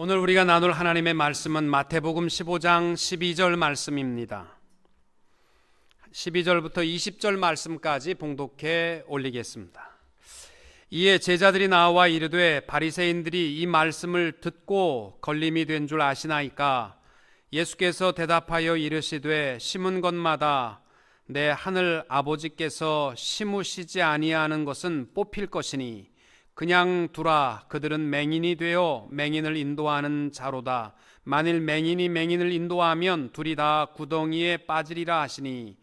오늘 우리가 나눌 하나님의 말씀은 마태복음 15장 12절 말씀입니다. 12절부터 20절 말씀까지 봉독해 올리겠습니다. 이에 제자들이 나와 이르되 바리새인들이 이 말씀을 듣고 걸림이 된 줄 아시나이까? 예수께서 대답하여 이르시되 심은 것마다 내 하늘 아버지께서 심으시지 아니하는 것은 뽑힐 것이니 그냥 두라. 그들은 맹인이 되어 맹인을 인도하는 자로다. 만일 맹인이 맹인을 인도하면 둘이 다 구덩이에 빠지리라 하시니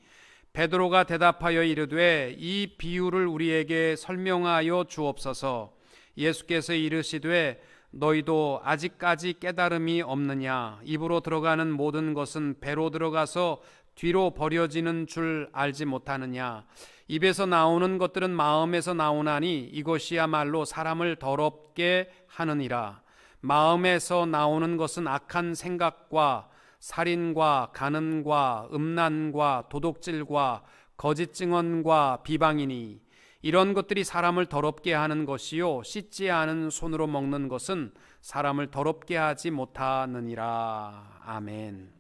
베드로가 대답하여 이르되 이 비유를 우리에게 설명하여 주옵소서. 예수께서 이르시되 너희도 아직까지 깨달음이 없느냐? 입으로 들어가는 모든 것은 배로 들어가서 뒤로 버려지는 줄 알지 못하느냐? 입에서 나오는 것들은 마음에서 나오나니 이것이야말로 사람을 더럽게 하느니라. 마음에서 나오는 것은 악한 생각과 살인과 간음과 음란과 도둑질과 거짓 증언과 비방이니 이런 것들이 사람을 더럽게 하는 것이요 씻지 않은 손으로 먹는 것은 사람을 더럽게 하지 못하느니라. 아멘.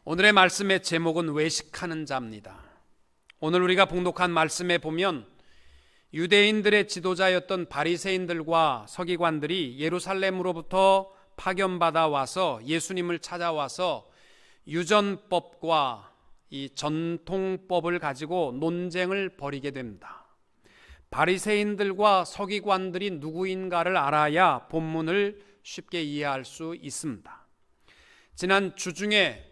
오늘의 말씀의 제목은 외식하는 자입니다. 오늘 우리가 봉독한 말씀에 보면 유대인들의 지도자였던 바리새인들과 서기관들이 예루살렘으로부터 파견받아 와서 예수님을 찾아와서 유전법과 이 전통법을 가지고 논쟁을 벌이게 됩니다. 바리새인들과 서기관들이 누구인가를 알아야 본문을 쉽게 이해할 수 있습니다. 지난 주중에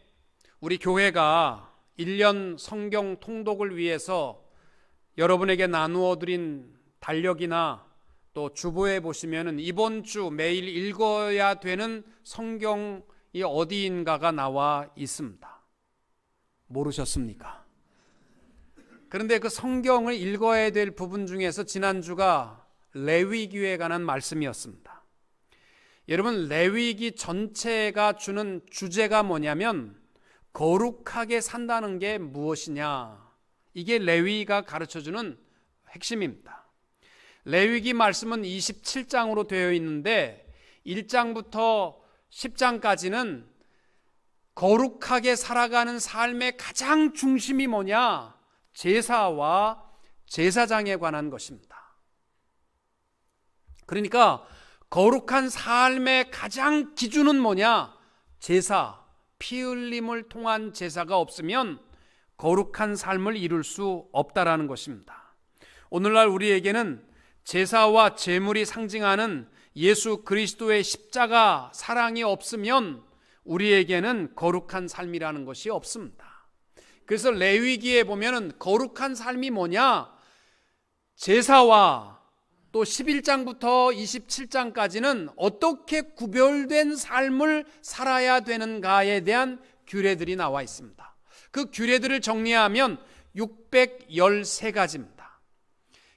우리 교회가 1년 성경 통독을 위해서 여러분에게 나누어 드린 달력이나 또 주보에 보시면은 이번 주 매일 읽어야 되는 성경이 어디인가가 나와 있습니다. 모르셨습니까? 그런데 그 성경을 읽어야 될 부분 중에서 지난주가 레위기에 관한 말씀이었습니다. 여러분, 레위기 전체가 주는 주제가 뭐냐면 거룩하게 산다는 게 무엇이냐? 이게 레위기가 가르쳐주는 핵심입니다. 레위기 말씀은 27장으로 되어 있는데 1장부터 10장까지는 거룩하게 살아가는 삶의 가장 중심이 뭐냐? 제사와 제사장에 관한 것입니다. 그러니까 거룩한 삶의 가장 기준은 뭐냐? 제사, 피 흘림을 통한 제사가 없으면 거룩한 삶을 이룰 수 없다라는 것입니다. 오늘날 우리에게는 제사와 제물이 상징하는 예수 그리스도의 십자가 사랑이 없으면 우리에게는 거룩한 삶이라는 것이 없습니다. 그래서 레위기에 보면은 거룩한 삶이 뭐냐? 제사와 또 11장부터 27장까지는 어떻게 구별된 삶을 살아야 되는가에 대한 규례들이 나와 있습니다. 그 규례들을 정리하면 613가지입니다.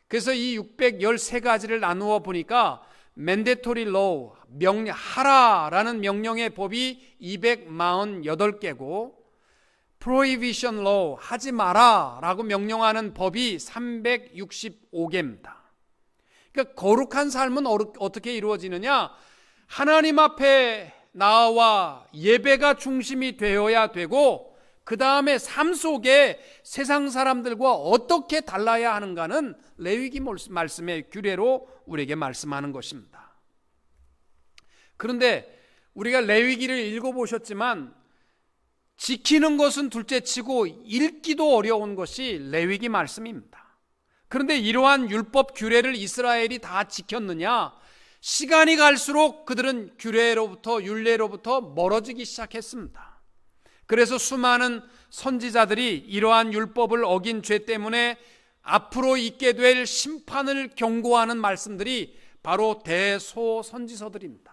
그래서 이 613가지를 나누어 보니까 mandatory law, 하라라는 명령의 법이 248개고 prohibition law, 하지 마라라고 명령하는 법이 365개입니다. 그러니까 거룩한 삶은 어떻게 이루어지느냐? 하나님 앞에 나와 예배가 중심이 되어야 되고 그 다음에 삶 속에 세상 사람들과 어떻게 달라야 하는가는 레위기 말씀의 규례로 우리에게 말씀하는 것입니다. 그런데 우리가 레위기를 읽어보셨지만 지키는 것은 둘째치고 읽기도 어려운 것이 레위기 말씀입니다. 그런데 이러한 율법 규례를 이스라엘이 다 지켰느냐? 시간이 갈수록 그들은 규례로부터 율례로부터 멀어지기 시작했습니다. 그래서 수많은 선지자들이 이러한 율법을 어긴 죄 때문에 앞으로 있게 될 심판을 경고하는 말씀들이 바로 대소선지서들입니다.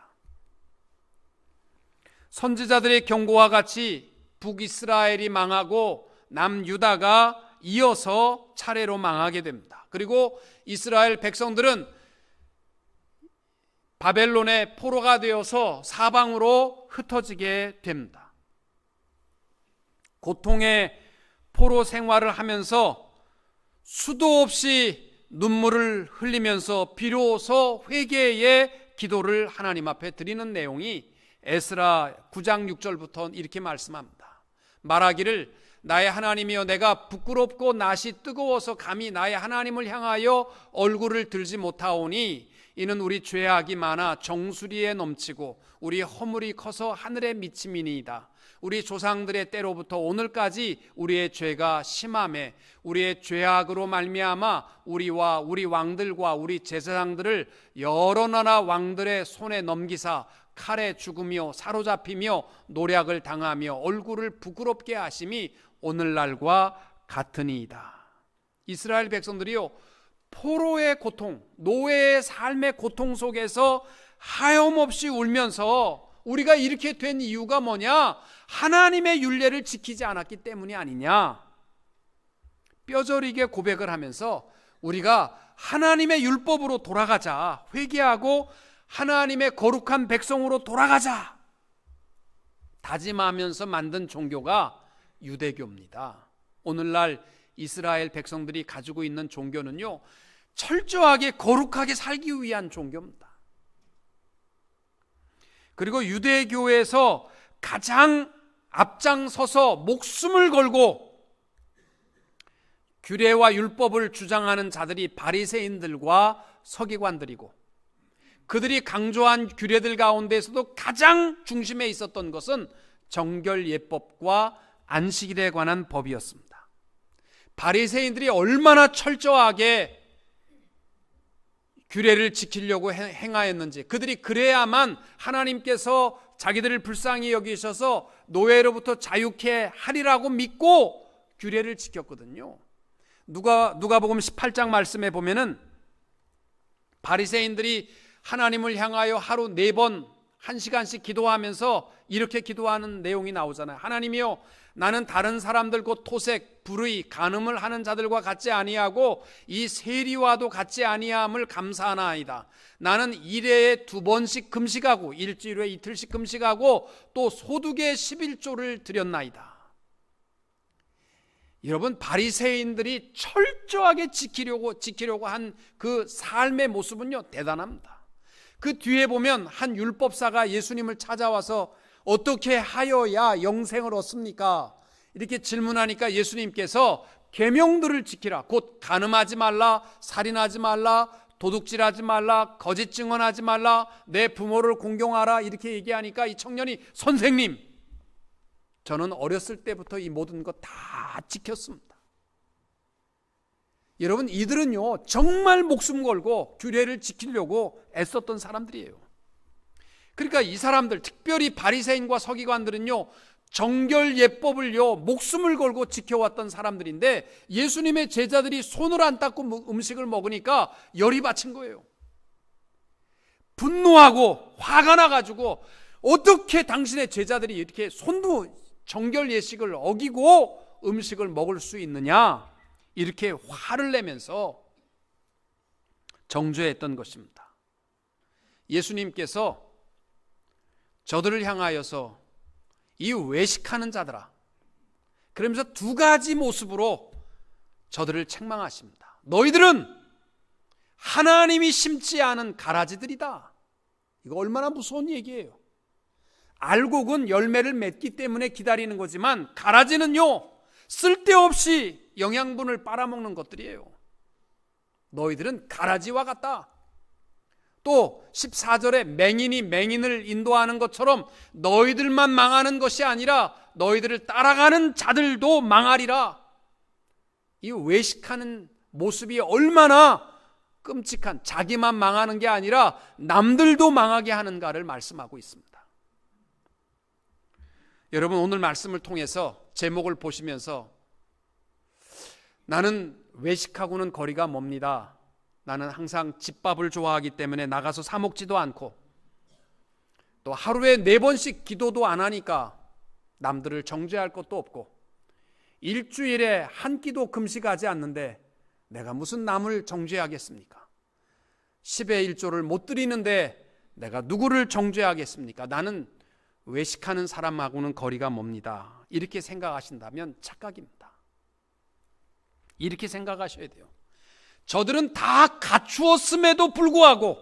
선지자들의 경고와 같이 북이스라엘이 망하고 남유다가 이어서 차례로 망하게 됩니다. 그리고 이스라엘 백성들은 바벨론의 포로가 되어서 사방으로 흩어지게 됩니다. 고통의 포로 생활을 하면서 수도 없이 눈물을 흘리면서 비로소 회개의 기도를 하나님 앞에 드리는 내용이 에스라 9장 6절부터 이렇게 말씀합니다. 말하기를 나의 하나님이여 내가 부끄럽고 낯이 뜨거워서 감히 나의 하나님을 향하여 얼굴을 들지 못하오니 이는 우리 죄악이 많아 정수리에 넘치고 우리 허물이 커서 하늘에 미침이니이다. 우리 조상들의 때로부터 오늘까지 우리의 죄가 심하매 우리의 죄악으로 말미암아 우리와 우리 왕들과 우리 제사장들을 여러 나라 왕들의 손에 넘기사 칼에 죽으며 사로잡히며 노략을 당하며 얼굴을 부끄럽게 하심이 오늘날과 같으니이다. 이스라엘 백성들이요, 포로의 고통, 노예의 삶의 고통 속에서 하염없이 울면서 우리가 이렇게 된 이유가 뭐냐? 하나님의 율례를 지키지 않았기 때문이 아니냐? 뼈저리게 고백을 하면서 우리가 하나님의 율법으로 돌아가자, 회개하고 하나님의 거룩한 백성으로 돌아가자 다짐하면서 만든 종교가 유대교입니다. 오늘날 이스라엘 백성들이 가지고 있는 종교는요, 철저하게 거룩하게 살기 위한 종교입니다. 그리고 유대교에서 가장 앞장서서 목숨을 걸고 규례와 율법을 주장하는 자들이 바리새인들과 서기관들이고, 그들이 강조한 규례들 가운데에서도 가장 중심에 있었던 것은 정결예법과 안식일에 관한 법이었습니다. 바리새인들이 얼마나 철저하게 규례를 지키려고 행하였는지, 그들이 그래야만 하나님께서 자기들을 불쌍히 여기셔서 노예로부터 자유케 하리라고 믿고 규례를 지켰거든요. 누가복음 18장 말씀에 보면은 바리새인들이 하나님을 향하여 하루 4번 1시간씩 기도하면서 이렇게 기도하는 내용이 나오잖아요. 하나님이여, 나는 다른 사람들 곧 토색, 불의, 간음을 하는 자들과 같지 아니하고 이 세리와도 같지 아니함을 감사하나이다. 나는 일회에 2번씩 금식하고 일주일에 이틀씩 금식하고 또 소득의 11조를 드렸나이다. 여러분, 바리새인들이 철저하게 지키려고 한 그 삶의 모습은요, 대단합니다. 그 뒤에 보면 한 율법사가 예수님을 찾아와서 어떻게 하여야 영생을 얻습니까? 이렇게 질문하니까 예수님께서 계명들을 지키라. 곧 간음하지 말라, 살인하지 말라, 도둑질하지 말라, 거짓 증언하지 말라, 내 부모를 공경하라, 이렇게 얘기하니까 이 청년이 선생님, 저는 어렸을 때부터 이 모든 것 다 지켰습니다. 여러분, 이들은요 정말 목숨 걸고 규례를 지키려고 애썼던 사람들이에요. 그러니까 이 사람들, 특별히 바리새인과 서기관들은요 정결 예법을요 목숨을 걸고 지켜왔던 사람들인데, 예수님의 제자들이 손을 안 닦고 음식을 먹으니까 열이 받친 거예요. 분노하고 화가 나가지고 어떻게 당신의 제자들이 이렇게 손도 정결 예식을 어기고 음식을 먹을 수 있느냐, 이렇게 화를 내면서 정죄했던 것입니다. 예수님께서 저들을 향하여서 이 외식하는 자들아, 그러면서 2가지 모습으로 저들을 책망하십니다. 너희들은 하나님이 심지 않은 가라지들이다. 이거 얼마나 무서운 얘기예요. 알곡은 열매를 맺기 때문에 기다리는 거지만 가라지는요 쓸데없이 영양분을 빨아먹는 것들이에요. 너희들은 가라지와 같다. 또 14절에 맹인이 맹인을 인도하는 것처럼 너희들만 망하는 것이 아니라 너희들을 따라가는 자들도 망하리라. 이 외식하는 모습이 얼마나 끔찍한, 자기만 망하는 게 아니라 남들도 망하게 하는가를 말씀하고 있습니다. 여러분, 오늘 말씀을 통해서 제목을 보시면서 나는 외식하고는 거리가 멉니다. 나는 항상 집밥을 좋아하기 때문에 나가서 사 먹지도 않고 또 하루에 4번씩 기도도 안 하니까 남들을 정죄할 것도 없고 일주일에 한 끼도 금식하지 않는데 내가 무슨 남을 정죄하겠습니까? 10의 1조를 못 드리는데 내가 누구를 정죄하겠습니까? 나는 외식하는 사람하고는 거리가 멉니다. 이렇게 생각하신다면 착각입니다. 이렇게 생각하셔야 돼요. 저들은 다 갖추었음에도 불구하고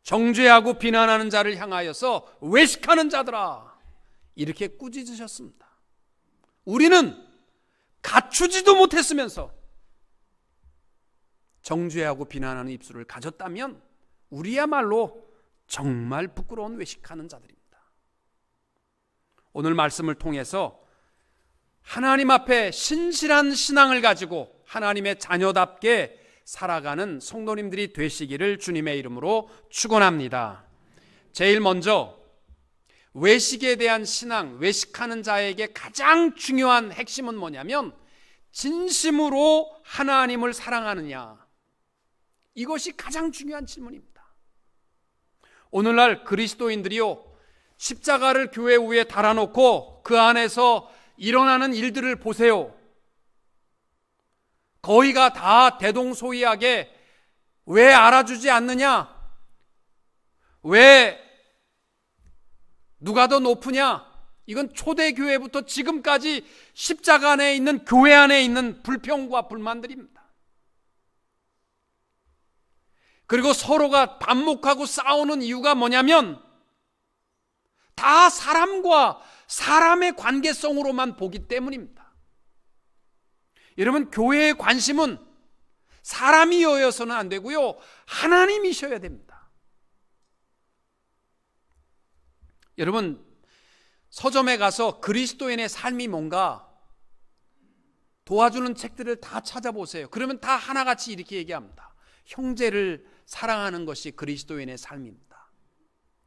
정죄하고 비난하는 자를 향하여서 외식하는 자들아, 이렇게 꾸짖으셨습니다. 우리는 갖추지도 못했으면서 정죄하고 비난하는 입술을 가졌다면 우리야말로 정말 부끄러운 외식하는 자들입니다. 오늘 말씀을 통해서 하나님 앞에 신실한 신앙을 가지고 하나님의 자녀답게 살아가는 성도님들이 되시기를 주님의 이름으로 축원합니다. 제일 먼저 외식에 대한 신앙, 외식하는 자에게 가장 중요한 핵심은 뭐냐면 진심으로 하나님을 사랑하느냐, 이것이 가장 중요한 질문입니다. 오늘날 그리스도인들이요, 십자가를 교회 위에 달아놓고 그 안에서 일어나는 일들을 보세요. 거의가 다 대동소이하게 왜 알아주지 않느냐? 왜 누가 더 높으냐? 이건 초대교회부터 지금까지 십자가 안에 있는 교회 안에 있는 불평과 불만들입니다. 그리고 서로가 반목하고 싸우는 이유가 뭐냐면 다 사람과 사람의 관계성으로만 보기 때문입니다. 여러분, 교회의 관심은 사람이어서는 안 되고요, 하나님이셔야 됩니다. 여러분, 서점에 가서 그리스도인의 삶이 뭔가 도와주는 책들을 다 찾아보세요. 그러면 다 하나같이 이렇게 얘기합니다. 형제를 사랑하는 것이 그리스도인의 삶입니다.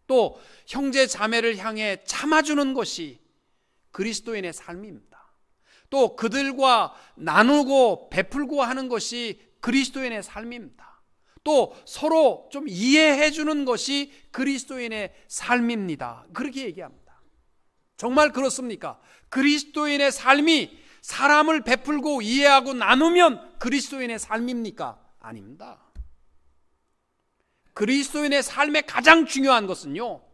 또 형제 자매를 향해 참아주는 것이 그리스도인의 삶입니다. 또 그들과 나누고 베풀고 하는 것이 그리스도인의 삶입니다. 또 서로 좀 이해해 주는 것이 그리스도인의 삶입니다. 그렇게 얘기합니다. 정말 그렇습니까? 그리스도인의 삶이 사람을 베풀고 이해하고 나누면 그리스도인의 삶입니까? 아닙니다. 그리스도인의 삶의 가장 중요한 것은요,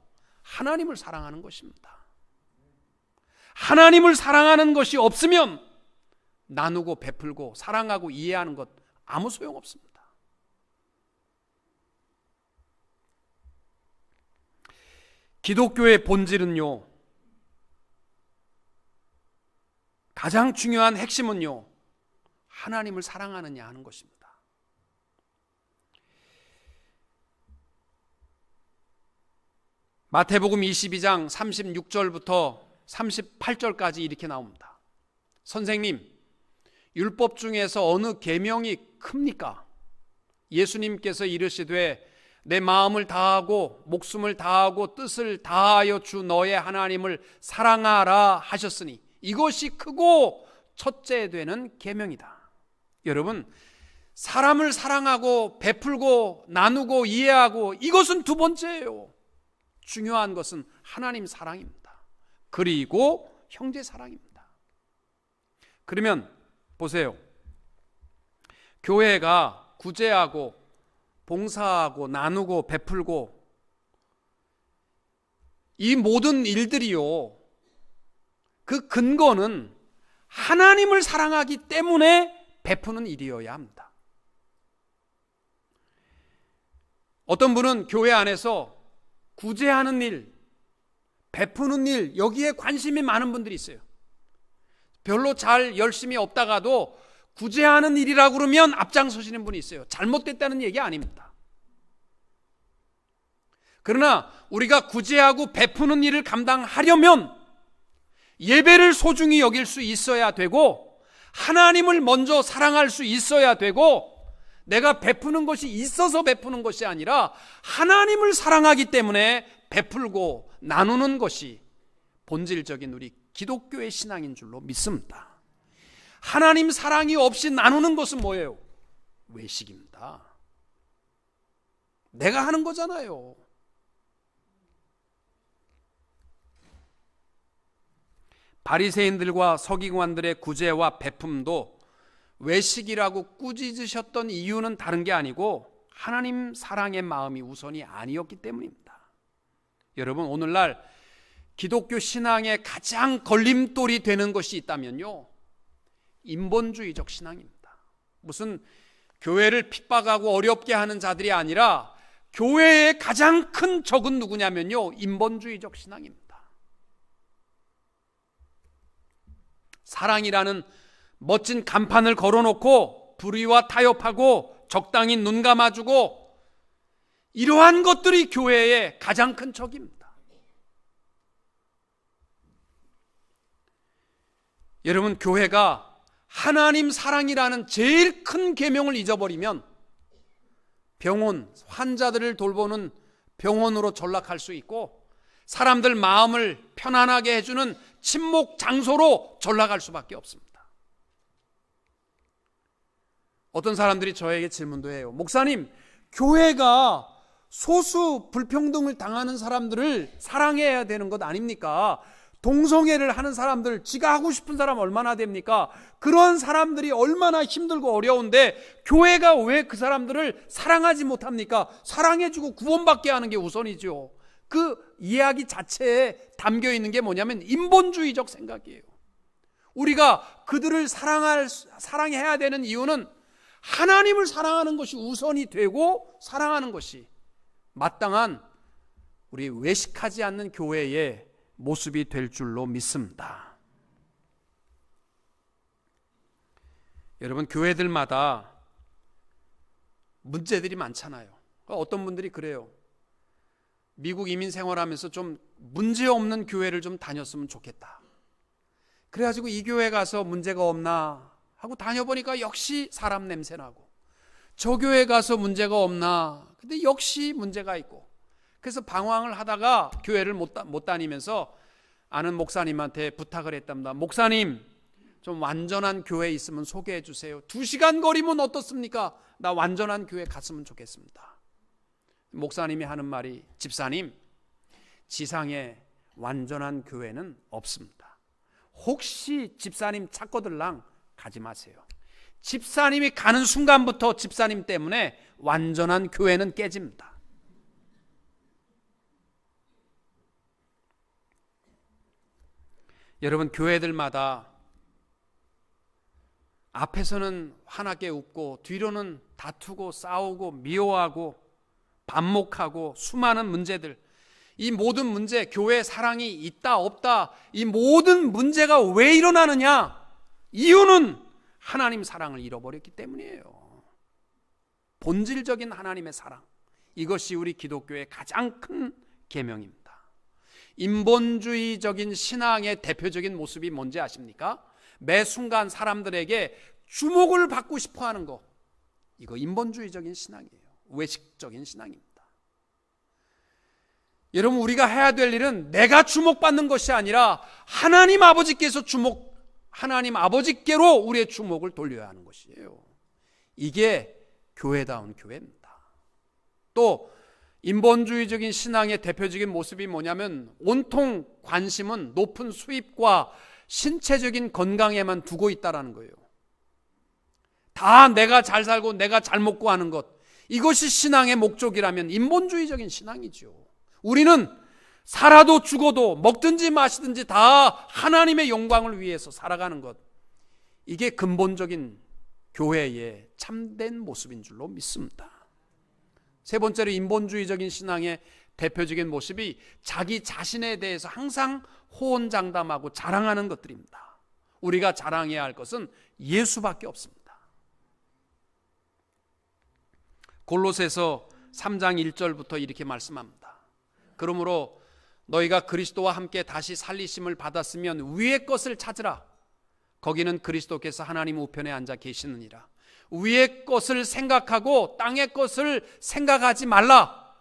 하나님을 사랑하는 것입니다. 하나님을 사랑하는 것이 없으면 나누고 베풀고 사랑하고 이해하는 것 아무 소용없습니다. 기독교의 본질은요, 가장 중요한 핵심은요, 하나님을 사랑하느냐 하는 것입니다. 마태복음 22장 36절부터 38절까지 이렇게 나옵니다. 선생님, 율법 중에서 어느 계명이 큽니까? 예수님께서 이르시되 내 마음을 다하고 목숨을 다하고 뜻을 다하여 주 너의 하나님을 사랑하라 하셨으니 이것이 크고 첫째 되는 계명이다. 여러분, 사람을 사랑하고 베풀고 나누고 이해하고 이것은 두 번째예요. 중요한 것은 하나님 사랑입니다. 그리고 형제 사랑입니다. 그러면 보세요. 교회가 구제하고 봉사하고 나누고 베풀고 이 모든 일들이요, 그 근거는 하나님을 사랑하기 때문에 베푸는 일이어야 합니다. 어떤 분은 교회 안에서 구제하는 일, 베푸는 일, 여기에 관심이 많은 분들이 있어요. 별로 잘 열심히 없다가도 구제하는 일이라고 그러면 앞장서시는 분이 있어요. 잘못됐다는 얘기 아닙니다. 그러나 우리가 구제하고 베푸는 일을 감당하려면 예배를 소중히 여길 수 있어야 되고 하나님을 먼저 사랑할 수 있어야 되고 내가 베푸는 것이 있어서 베푸는 것이 아니라 하나님을 사랑하기 때문에 베풀고 나누는 것이 본질적인 우리 기독교의 신앙인 줄로 믿습니다. 하나님 사랑이 없이 나누는 것은 뭐예요? 외식입니다. 내가 하는 거잖아요. 바리새인들과 서기관들의 구제와 베품도 외식이라고 꾸짖으셨던 이유는 다른 게 아니고 하나님 사랑의 마음이 우선이 아니었기 때문입니다. 여러분, 오늘날 기독교 신앙의 가장 걸림돌이 되는 것이 있다면요, 인본주의적 신앙입니다. 무슨 교회를 핍박하고 어렵게 하는 자들이 아니라 교회의 가장 큰 적은 누구냐면요, 인본주의적 신앙입니다. 사랑이라는 멋진 간판을 걸어놓고 불의와 타협하고 적당히 눈 감아주고, 이러한 것들이 교회의 가장 큰 적입니다. 여러분, 교회가 하나님 사랑이라는 제일 큰 계명을 잊어버리면 병원, 환자들을 돌보는 병원으로 전락할 수 있고, 사람들 마음을 편안하게 해주는 친목 장소로 전락할 수밖에 없습니다. 어떤 사람들이 저에게 질문도 해요. 목사님, 교회가 소수 불평등을 당하는 사람들을 사랑해야 되는 것 아닙니까? 동성애를 하는 사람들, 지가 하고 싶은 사람 얼마나 됩니까? 그런 사람들이 얼마나 힘들고 어려운데 교회가 왜 그 사람들을 사랑하지 못합니까? 사랑해주고 구원받게 하는 게 우선이죠. 그 이야기 자체에 담겨 있는 게 뭐냐면 인본주의적 생각이에요. 우리가 그들을 사랑해야 되는 이유는 하나님을 사랑하는 것이 우선이 되고, 사랑하는 것이 마땅한 우리 외식하지 않는 교회의 모습이 될 줄로 믿습니다. 여러분, 교회들마다 문제들이 많잖아요. 어떤 분들이 그래요. 미국 이민 생활하면서 좀 문제없는 교회를 좀 다녔으면 좋겠다. 그래가지고 이 교회 가서 문제가 없나 하고 다녀보니까 역시 사람 냄새 나고, 저 교회 가서 문제가 없나, 근데 역시 문제가 있고, 그래서 방황을 하다가 교회를 못 다니면서 아는 목사님한테 부탁을 했답니다. 목사님, 좀 완전한 교회 있으면 소개해 주세요. 2시간 거리면 어떻습니까? 나 완전한 교회 갔으면 좋겠습니다. 목사님이 하는 말이, 집사님, 지상에 완전한 교회는 없습니다. 혹시 집사님 찾거들랑 가지 마세요. 집사님이 가는 순간부터 집사님 때문에 완전한 교회는 깨집니다. 여러분, 교회들마다 앞에서는 환하게 웃고 뒤로는 다투고 싸우고 미워하고 반목하고 수많은 문제들, 이 모든 문제, 교회 사랑이 있다 없다, 이 모든 문제가 왜 일어나느냐? 이유는 하나님 사랑을 잃어버렸기 때문이에요. 본질적인 하나님의 사랑, 이것이 우리 기독교의 가장 큰 계명입니다. 인본주의적인 신앙의 대표적인 모습이 뭔지 아십니까? 매 순간 사람들에게 주목을 받고 싶어하는 거, 이거 인본주의적인 신앙이에요. 외식적인 신앙입니다. 여러분, 우리가 해야 될 일은 내가 주목받는 것이 아니라 하나님 아버지께로 우리의 주목을 돌려야 하는 것이에요. 이게 교회다운 교회입니다. 또 인본주의적인 신앙의 대표적인 모습이 뭐냐면, 온통 관심은 높은 수입과 신체적인 건강에만 두고 있다는 거예요. 다 내가 잘 살고 내가 잘 먹고 하는 것, 이것이 신앙의 목적이라면 인본주의적인 신앙이죠. 우리는 살아도 죽어도 먹든지 마시든지 다 하나님의 영광을 위해서 살아가는 것, 이게 근본적인 교회의 참된 모습인 줄로 믿습니다. 세 번째로, 인본주의적인 신앙의 대표적인 모습이 자기 자신에 대해서 항상 호언장담하고 자랑하는 것들입니다. 우리가 자랑해야 할 것은 예수밖에 없습니다. 골로새서 3장 1절부터 이렇게 말씀합니다. 그러므로 너희가 그리스도와 함께 다시 살리심을 받았으면 위의 것을 찾으라. 거기는 그리스도께서 하나님 우편에 앉아 계시느니라. 위의 것을 생각하고 땅의 것을 생각하지 말라.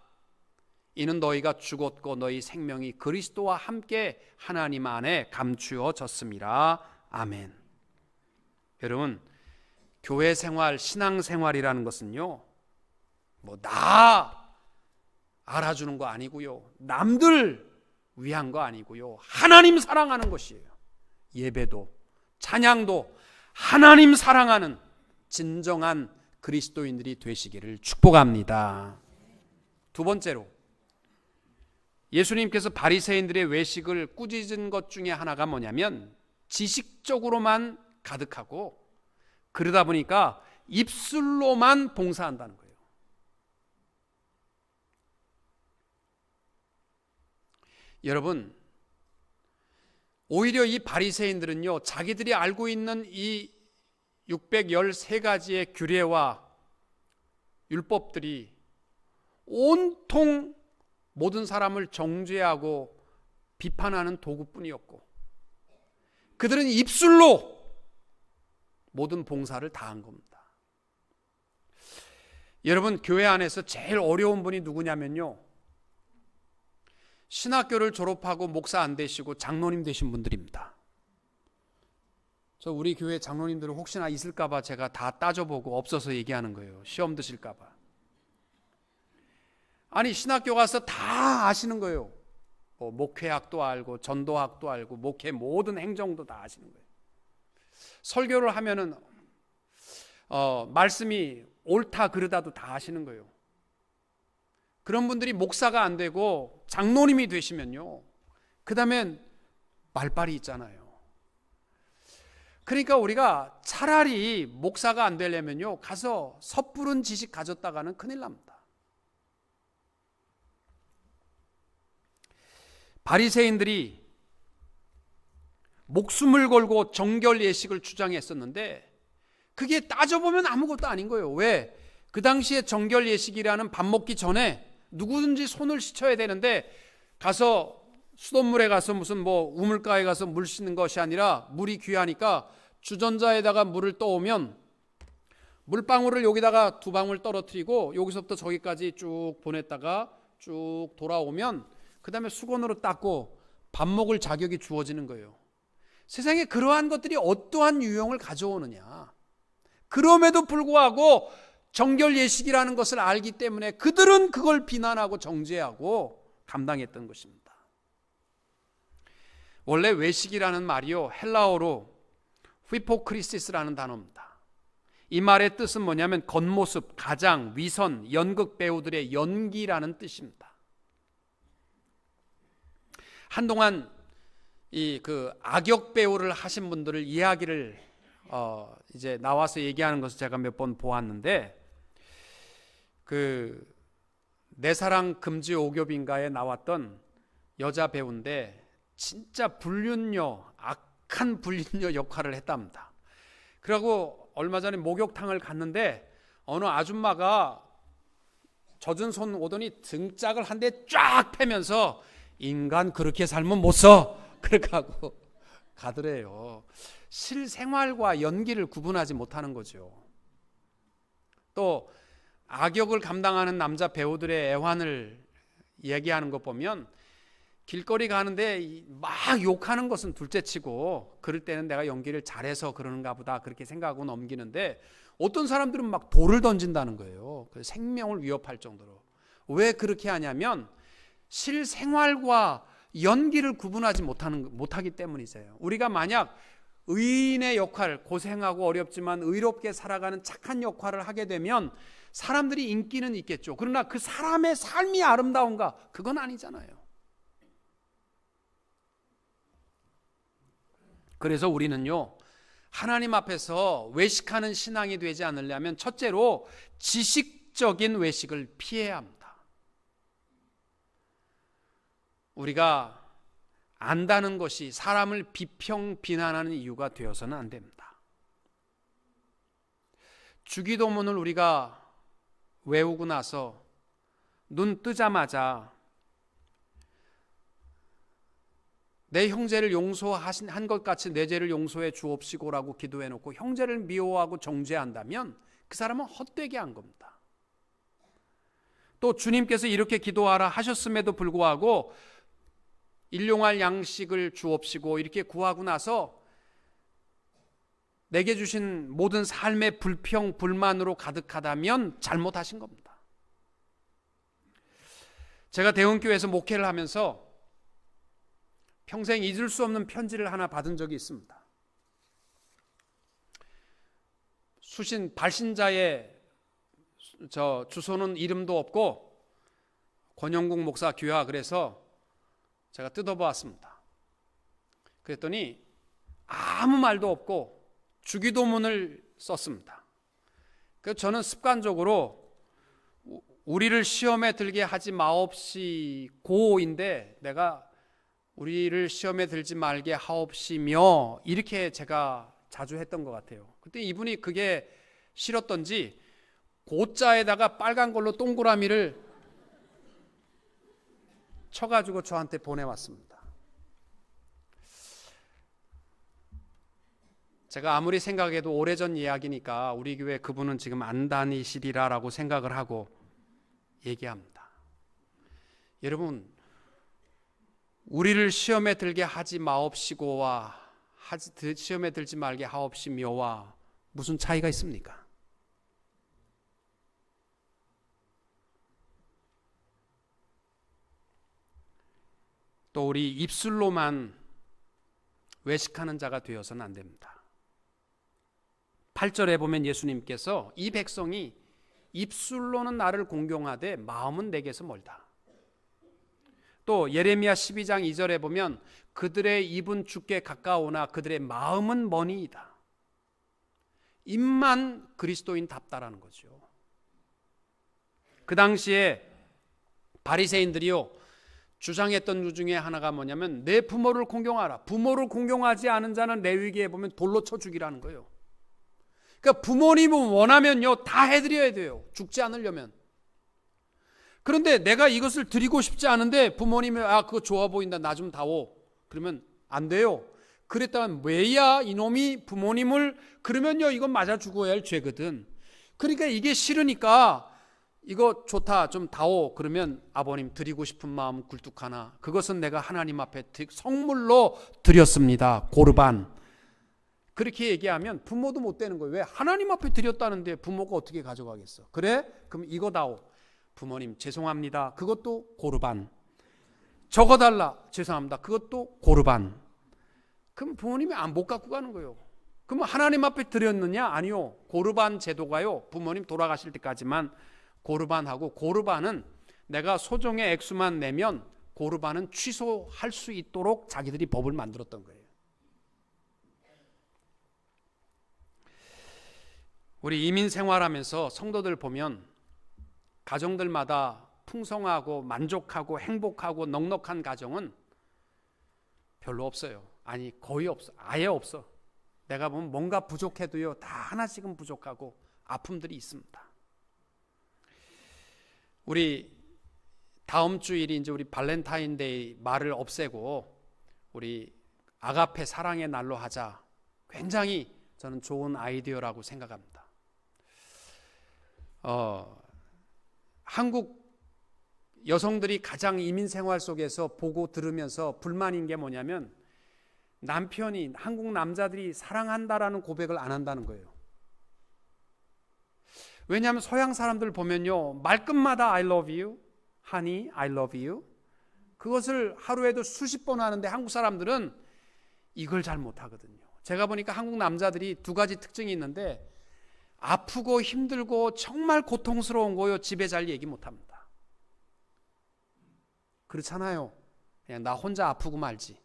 이는 너희가 죽었고 너희 생명이 그리스도와 함께 하나님 안에 감추어졌음이라. 아멘. 여러분, 교회 생활, 신앙 생활이라는 것은요, 나 알아주는 거 아니고요, 남들 위한 거 아니고요, 하나님 사랑하는 것이에요. 예배도 찬양도 하나님 사랑하는 진정한 그리스도인들이 되시기를 축복합니다. 두 번째로, 예수님께서 바리새인들의 외식을 꾸짖은 것 중에 하나가 뭐냐면 지식적으로만 가득하고, 그러다 보니까 입술로만 봉사한다는 거예요. 여러분, 오히려 이 바리새인들은요, 자기들이 알고 있는 이 613가지의 규례와 율법들이 온통 모든 사람을 정죄하고 비판하는 도구뿐이었고, 그들은 입술로 모든 봉사를 다한 겁니다. 여러분, 교회 안에서 제일 어려운 분이 누구냐면요, 신학교를 졸업하고 목사 안 되시고 장로님 되신 분들입니다. 저 우리 교회 장로님들은 혹시나 있을까봐 제가 다 따져보고 없어서 얘기하는 거예요. 시험 드실까봐. 아니, 신학교 가서 다 아시는 거예요. 목회학도 알고 전도학도 알고 목회 모든 행정도 다 아시는 거예요. 설교를 하면은 말씀이 옳다 그르다도 다 아시는 거예요. 그런 분들이 목사가 안 되고 장로님이 되시면요, 그 다음엔 말빨이 있잖아요. 그러니까 우리가 차라리 목사가 안 되려면요, 가서 섣부른 지식 가졌다가는 큰일 납니다. 바리새인들이 목숨을 걸고 정결 예식을 주장했었는데 그게 따져보면 아무것도 아닌 거예요. 왜? 그 당시에 정결 예식이라는 밥 먹기 전에 누구든지 손을 씻어야 되는데, 가서 수돗물에 가서 무슨 우물가에 가서 물 씻는 것이 아니라 물이 귀하니까 주전자에다가 물을 떠오면 물방울을 여기다가 2방울 떨어뜨리고 여기서부터 저기까지 쭉 보냈다가 쭉 돌아오면 그 다음에 수건으로 닦고 밥 먹을 자격이 주어지는 거예요. 세상에 그러한 것들이 어떠한 유용을 가져오느냐. 그럼에도 불구하고 정결 예식이라는 것을 알기 때문에 그들은 그걸 비난하고 정죄하고 감당했던 것입니다. 원래 외식이라는 말이요, 헬라어로 휘포크리시스라는 단어입니다. 이 말의 뜻은 뭐냐면 겉모습, 가장, 위선, 연극 배우들의 연기라는 뜻입니다. 한동안 그 악역 배우를 하신 분들을 이야기를 이제 나와서 얘기하는 것을 제가 몇 번 보았는데, 그 내 사랑 금지 오겹인가에 나왔던 여자 배우인데 진짜 불륜녀, 악한 불륜녀 역할을 했답니다. 그리고 얼마 전에 목욕탕을 갔는데 어느 아줌마가 젖은 손 오더니 등짝을 한 대 쫙 패면서 인간 그렇게 살면 못 써, 그렇게 하고 가더래요. 실생활과 연기를 구분하지 못하는 거죠. 또 악역을 감당하는 남자 배우들의 애환을 얘기하는 것 보면 길거리 가는데 막 욕하는 것은 둘째치고 그럴 때는 내가 연기를 잘해서 그러는가 보다 그렇게 생각하고 넘기는데, 어떤 사람들은 막 돌을 던진다는 거예요. 생명을 위협할 정도로. 왜 그렇게 하냐면 실생활과 연기를 구분하지 못하기 때문이세요. 우리가 만약 의인의 역할, 고생하고 어렵지만 의롭게 살아가는 착한 역할을 하게 되면 사람들이 인기는 있겠죠. 그러나 그 사람의 삶이 아름다운가? 그건 아니잖아요. 그래서 우리는요, 하나님 앞에서 외식하는 신앙이 되지 않으려면 첫째로 지식적인 외식을 피해야 합니다. 우리가 안다는 것이 사람을 비난하는 이유가 되어서는 안 됩니다. 주기도문을 우리가 외우고 나서 눈 뜨자마자 내 형제를 용서한 것 같이 내 죄를 용서해 주옵시고라고 기도해놓고 형제를 미워하고 정죄한다면 그 사람은 헛되게 한 겁니다. 또 주님께서 이렇게 기도하라 하셨음에도 불구하고 일용할 양식을 주옵시고 이렇게 구하고 나서 내게 주신 모든 삶의 불평, 불만으로 가득하다면 잘못하신 겁니다. 제가 대원교회에서 목회를 하면서 평생 잊을 수 없는 편지를 하나 받은 적이 있습니다. 수신 발신자의 주소는 이름도 없고 권영국 목사 귀하, 그래서 제가 뜯어보았습니다. 그랬더니 아무 말도 없고 주기도문을 썼습니다. 그래서 저는 습관적으로 우리를 시험에 들게 하지 마옵시고인데 내가 우리를 시험에 들지 말게 하옵시며, 이렇게 제가 자주 했던 것 같아요. 그때 이분이 그게 싫었던지 고자에다가 빨간 걸로 동그라미를 쳐가지고 저한테 보내왔습니다. 제가 아무리 생각해도 오래전 이야기니까 우리 교회 그분은 지금 안 다니시리라라고 생각을 하고 얘기합니다. 여러분, 우리를 시험에 들게 하지 마옵시고와 시험에 들지 말게 하옵시며와 무슨 차이가 있습니까? 또 우리 입술로만 외식하는 자가 되어서는 안 됩니다. 8절에 보면 예수님께서 이 백성이 입술로는 나를 공경하되 마음은 내게서 멀다. 또 예레미야 12장 2절에 보면 그들의 입은 주께 가까우나 그들의 마음은 머니이다. 입만 그리스도인답다라는 거죠. 그 당시에 바리새인들이요 주장했던 것 중에 하나가 뭐냐면 내 부모를 공경하라. 부모를 공경하지 않은 자는 레위기에 보면 돌로 쳐 죽이라는 거예요. 그러니까 부모님은 원하면요 다 해드려야 돼요. 죽지 않으려면. 그런데 내가 이것을 드리고 싶지 않은데 부모님이 그거 좋아 보인다 나 좀 다오 그러면 안 돼요. 그랬다면 왜야 이놈이 부모님을 그러면요 이건 맞아 죽어야 할 죄거든. 그러니까 이게 싫으니까 이거 좋다 좀 다오 그러면 아버님 드리고 싶은 마음 굴뚝하나 그것은 내가 하나님 앞에 성물로 드렸습니다. 고르반. 그렇게 얘기하면 부모도 못 되는 거예요. 왜? 하나님 앞에 드렸다는데 부모가 어떻게 가져가겠어. 그래? 그럼 이거 다오. 부모님 죄송합니다. 그것도 고르반. 저거 달라. 죄송합니다. 그것도 고르반. 그럼 부모님이 못 갖고 가는 거예요. 그럼 하나님 앞에 드렸느냐? 아니요. 고르반 제도가요. 부모님 돌아가실 때까지만 고르반하고 고르반은 내가 소정의 액수만 내면 고르반은 취소할 수 있도록 자기들이 법을 만들었던 거예요. 우리 이민 생활하면서 성도들 보면 가정들마다 풍성하고 만족하고 행복하고 넉넉한 가정은 별로 없어요. 아니 거의 없어. 아예 없어. 내가 보면 뭔가 부족해도요 다 하나씩은 부족하고 아픔들이 있습니다. 우리 다음 주일이 이제 우리 발렌타인데이 말을 없애고 우리 아가페 사랑의 날로 하자. 굉장히 저는 좋은 아이디어라고 생각합니다. 한국 여성들이 가장 이민 생활 속에서 보고 들으면서 불만인 게 뭐냐면 남편이 한국 남자들이 사랑한다라는 고백을 안 한다는 거예요. 왜냐하면 서양 사람들 보면요 말끝마다 I love you, honey, I love you 그것을 하루에도 수십 번 하는데 한국 사람들은 이걸 잘 못하거든요. 제가 보니까 한국 남자들이 두 가지 특징이 있는데 아프고 힘들고 정말 고통스러운 거요 집에 잘 얘기 못합니다. 그렇잖아요. 그냥 나 혼자 아프고 말지.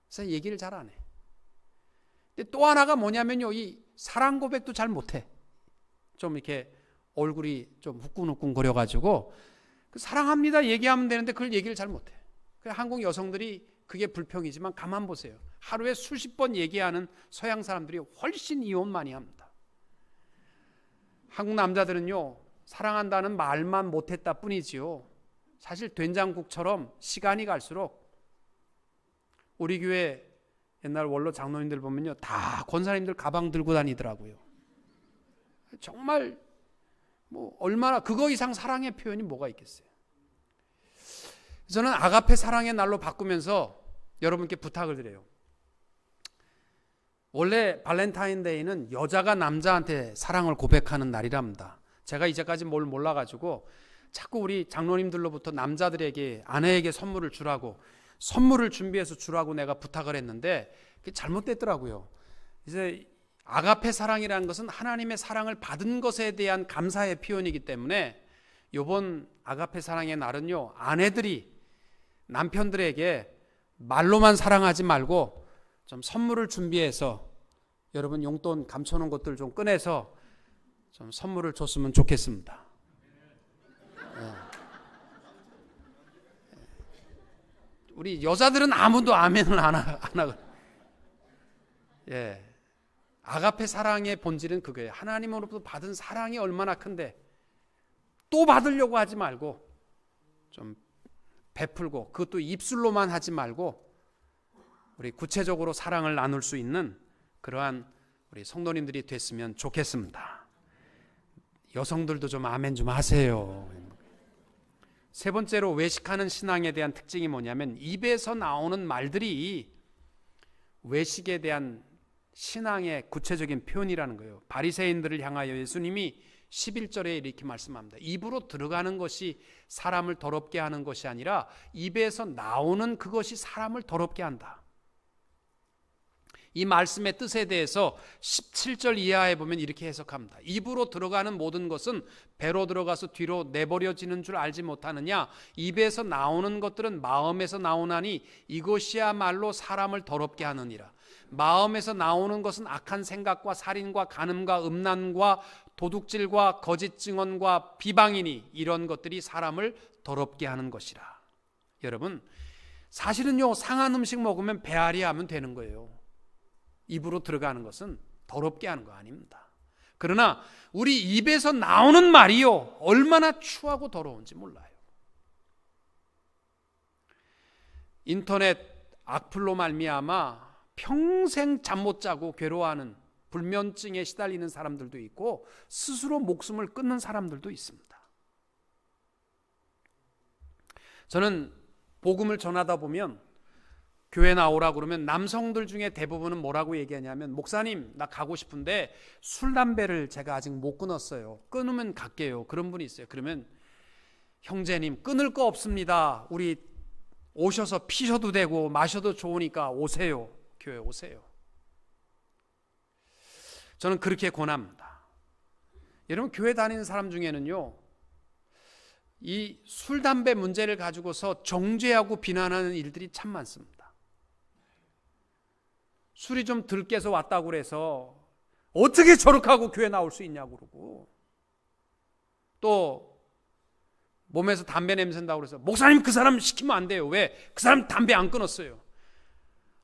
그래서 얘기를 잘 안 해. 근데 또 하나가 뭐냐면요 이 사랑 고백도 잘 못해. 좀 이렇게 얼굴이 좀 후끈후끈 거려가지고 사랑합니다 얘기하면 되는데 그걸 얘기를 잘 못해. 한국 여성들이 그게 불평이지만 가만 보세요. 하루에 수십 번 얘기하는 서양 사람들이 훨씬 이혼 많이 합니다. 한국 남자들은요 사랑한다는 말만 못했다 뿐이지요 사실 된장국처럼 시간이 갈수록 우리 교회 옛날 원로 장로님들 보면요 다 권사님들 가방 들고 다니더라고요. 정말 뭐 얼마나 그거 이상 사랑의 표현이 뭐가 있겠어요. 저는 아가페 사랑의 날로 바꾸면서 여러분께 부탁을 드려요. 원래 발렌타인데이는 여자가 남자한테 사랑을 고백하는 날이랍니다. 제가 이제까지 뭘 몰라가지고 자꾸 우리 장로님들로부터 남자들에게 아내에게 선물을 주라고 선물을 준비해서 주라고 내가 부탁을 했는데 그게 잘못됐더라고요. 이제 아가페 사랑이라는 것은 하나님의 사랑을 받은 것에 대한 감사의 표현이기 때문에 이번 아가페 사랑의 날은요 아내들이 남편들에게 말로만 사랑하지 말고 좀 선물을 준비해서 여러분 용돈 감춰놓은 것들 좀 꺼내서 좀 선물을 줬으면 좋겠습니다. 우리 여자들은 아무도 아멘을 안 하거든요. 예. 아가페 사랑의 본질은 그거예요. 하나님으로부터 받은 사랑이 얼마나 큰데 또 받으려고 하지 말고 좀 베풀고, 그것도 입술로만 하지 말고 우리 구체적으로 사랑을 나눌 수 있는 그러한 우리 성도님들이 됐으면 좋겠습니다. 여성들도 좀 아멘 좀 하세요. 세 번째로 외식하는 신앙에 대한 특징이 뭐냐면 입에서 나오는 말들이 외식에 대한 신앙의 구체적인 표현이라는 거예요. 바리새인들을 향하여 예수님이 11절에 이렇게 말씀합니다. 입으로 들어가는 것이 사람을 더럽게 하는 것이 아니라 입에서 나오는 그것이 사람을 더럽게 한다. 이 말씀의 뜻에 대해서 17절 이하에 보면 이렇게 해석합니다. 입으로 들어가는 모든 것은 배로 들어가서 뒤로 내버려지는 줄 알지 못하느냐. 입에서 나오는 것들은 마음에서 나오나니 이것이야말로 사람을 더럽게 하느니라. 마음에서 나오는 것은 악한 생각과 살인과 간음과 음란과 도둑질과 거짓 증언과 비방이니 이런 것들이 사람을 더럽게 하는 것이라. 여러분, 사실은요, 상한 음식 먹으면 배앓이 하면 되는 거예요. 입으로 들어가는 것은 더럽게 하는 거 아닙니다. 그러나 우리 입에서 나오는 말이요, 얼마나 추하고 더러운지 몰라요. 인터넷 악플로 말미암아 평생 잠 못 자고 괴로워하는, 불면증에 시달리는 사람들도 있고 스스로 목숨을 끊는 사람들도 있습니다. 저는 복음을 전하다 보면 교회 나오라 그러면 남성들 중에 대부분은 뭐라고 얘기하냐면, 목사님 나 가고 싶은데 술 담배를 제가 아직 못 끊었어요. 끊으면 갈게요. 그런 분이 있어요. 그러면 형제님 끊을 거 없습니다. 우리 오셔서 피셔도 되고 마셔도 좋으니까 오세요. 교회 오세요. 저는 그렇게 권합니다. 여러분, 교회 다니는 사람 중에는요, 이 술 담배 문제를 가지고서 정죄하고 비난하는 일들이 참 많습니다. 술이 좀 덜 깨서 왔다고 그래서 어떻게 저렇게 하고 교회 나올 수 있냐고 그러고, 또 몸에서 담배 냄새 난다고 그래서 목사님 그 사람 시키면 안 돼요. 왜? 그 사람 담배 안 끊었어요.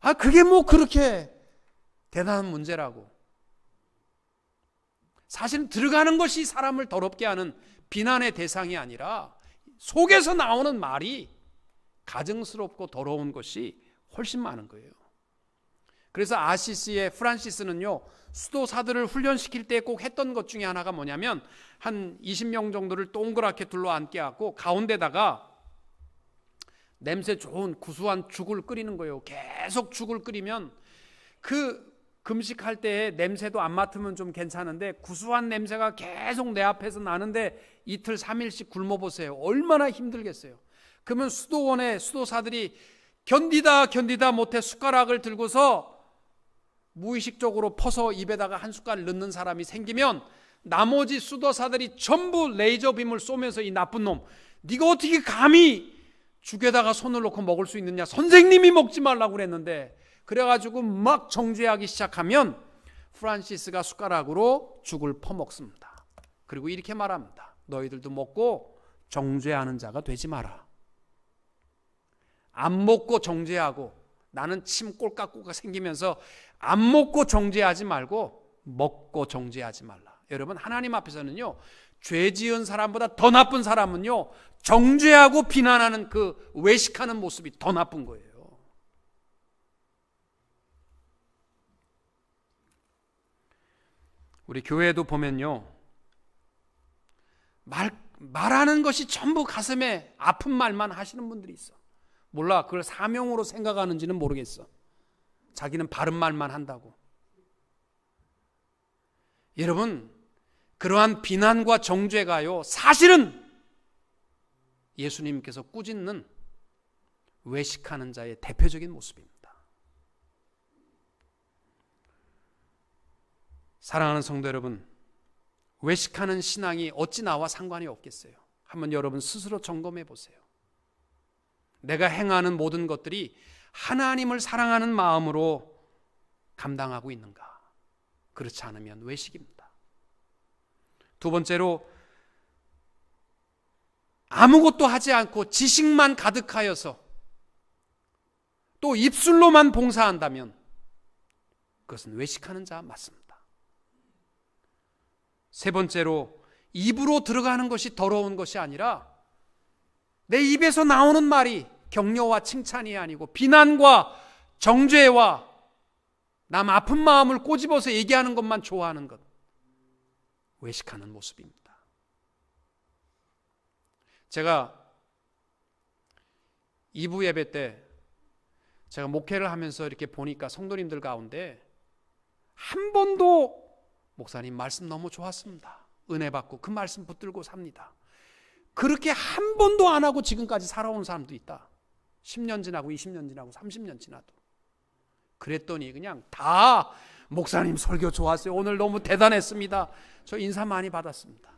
아, 그게 뭐 그렇게 대단한 문제라고. 사실은 들어가는 것이 사람을 더럽게 하는 비난의 대상이 아니라 속에서 나오는 말이 가증스럽고 더러운 것이 훨씬 많은 거예요. 그래서 아시시의 프란시스는요, 수도사들을 훈련시킬 때 꼭 했던 것 중에 하나가 뭐냐면, 한 20명 정도를 동그랗게 둘러 앉게 하고 가운데다가 냄새 좋은 구수한 죽을 끓이는 거예요. 계속 죽을 끓이면 그 금식할 때 냄새도 안 맡으면 좀 괜찮은데 구수한 냄새가 계속 내 앞에서 나는데 이틀 3일씩 굶어보세요. 얼마나 힘들겠어요. 그러면 수도원의 수도사들이 견디다 못해 숟가락을 들고서 무의식적으로 퍼서 입에다가 한 숟갈 넣는 사람이 생기면 나머지 수도사들이 전부 레이저 빔을 쏘면서, 이 나쁜 놈, 네가 어떻게 감히 죽에다가 손을 놓고 먹을 수 있느냐, 선생님이 먹지 말라고 그랬는데, 그래가지고 막 정죄하기 시작하면 프란시스가 숟가락으로 죽을 퍼먹습니다. 그리고 이렇게 말합니다. 너희들도 먹고 정죄하는 자가 되지 마라. 안 먹고 정죄하고, 나는 침 꼴깍꼴깍 생기면서 안 먹고 정죄하지 말고 먹고 정죄하지 말라. 여러분, 하나님 앞에서는요, 죄 지은 사람보다 더 나쁜 사람은요, 정죄하고 비난하는 그 외식하는 모습이 더 나쁜 거예요. 우리 교회도 보면요, 말하는 것이 전부 가슴에 아픈 말만 하시는 분들이 있어. 몰라, 그걸 사명으로 생각하는지는 모르겠어. 자기는 바른 말만 한다고. 여러분, 그러한 비난과 정죄가요, 사실은 예수님께서 꾸짖는 외식하는 자의 대표적인 모습입니다. 사랑하는 성도 여러분, 외식하는 신앙이 어찌 나와 상관이 없겠어요? 한번 여러분 스스로 점검해 보세요. 내가 행하는 모든 것들이 하나님을 사랑하는 마음으로 감당하고 있는가? 그렇지 않으면 외식입니다. 두 번째로, 아무것도 하지 않고 지식만 가득하여서 또 입술로만 봉사한다면 그것은 외식하는 자 맞습니다. 세 번째로, 입으로 들어가는 것이 더러운 것이 아니라 내 입에서 나오는 말이 격려와 칭찬이 아니고 비난과 정죄와 남 아픈 마음을 꼬집어서 얘기하는 것만 좋아하는 것, 외식하는 모습입니다. 제가 2부 예배 때 제가 목회를 하면서 이렇게 보니까 성도님들 가운데 한 번도 목사님 말씀 너무 좋았습니다, 은혜 받고 그 말씀 붙들고 삽니다, 그렇게 한 번도 안 하고 지금까지 살아온 사람도 있다. 10년 지나고 20년 지나고 30년 지나도. 그랬더니 그냥 다 목사님 설교 좋았어요, 오늘 너무 대단했습니다, 저 인사 많이 받았습니다.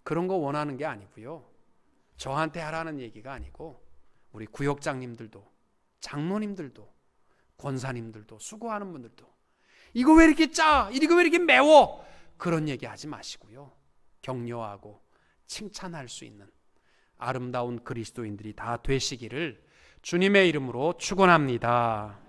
그런 거 원하는 게 아니고요, 저한테 하라는 얘기가 아니고 우리 구역장님들도 장로님들도 권사님들도 수고하는 분들도 이거 왜 이렇게 짜? 이거 왜 이렇게 매워? 그런 얘기 하지 마시고요, 격려하고 칭찬할 수 있는 아름다운 그리스도인들이 다 되시기를 주님의 이름으로 축원합니다.